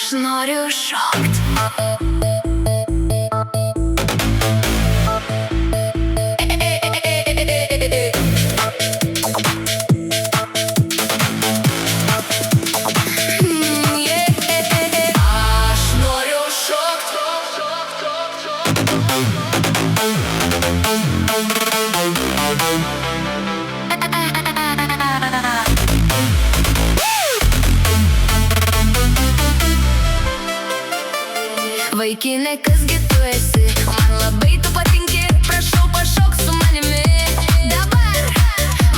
Aš noriu šokt. Vaikine, kasgi tu esi? Man labai tu patinki, prašau pašok su manimi dabar.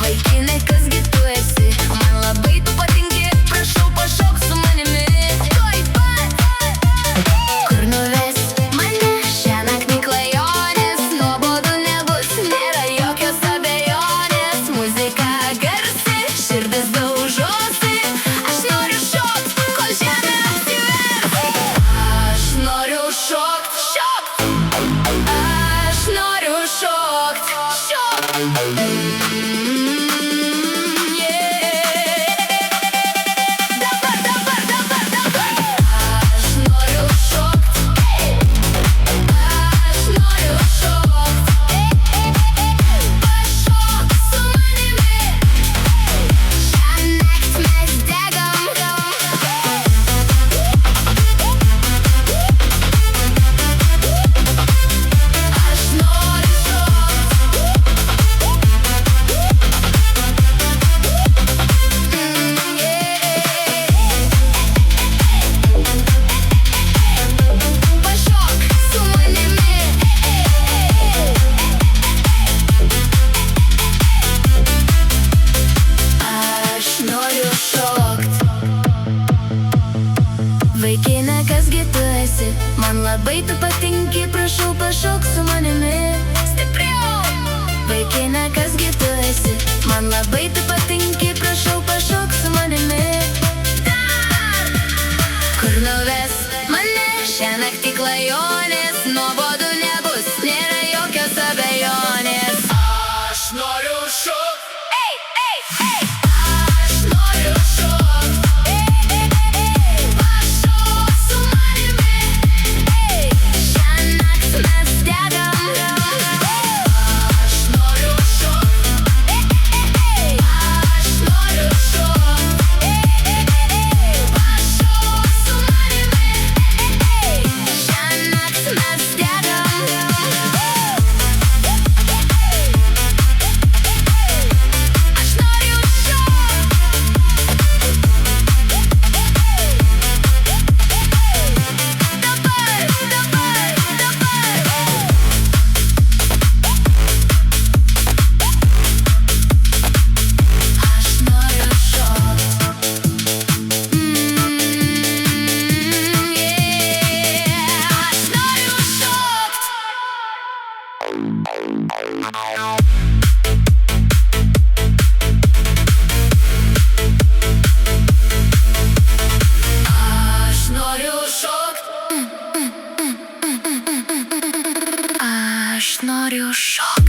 Vaikine, kasgi tu esi? Man labai tu patinki, prašau pašok su manimi tuoj pat. Kur nuves mane šiąnakt klajonės? Nuobodu nebus, nėra jokios abejonės. Muzika garsi, širdis daužosi. Aš noriu šokt, kol žemė apsivers. Aš noriu šokt, šokt. Aš noriu šokt, šokt. Dabar, dabar, dabar, dabar. Aš noriu šokt. Aš noriu šokt. Pašok su manimi. Šiąnakt mes degam. Aš noriu pašok su manimi. Aš noriu šokt. Vaikine, kasgi tu esi? Man labai tu patinki, prašau pašok su manimi. Stipriau! Vaikine, kasgi tu esi? Man labai tu patinki, prašau pašok su manimi. Dar! Kur nuves mane šiąnakt klajonės? Nuobodu nebus, nėra jokios abejonės. Aš noriu šokt. Ei, ei, ei! Aš noriu šokt. Pašok su manimi. Šiąnakt mes degam. Aš noriu šokt. Aš noriu šokt. Pašok su manimi. Šiąnakt mes degam. Aš noriu šokt. Dabar, dabar, dabar. Aš noriu šokt. Aš noriu šokt. Aš noriu šokt. Aš noriu šokt.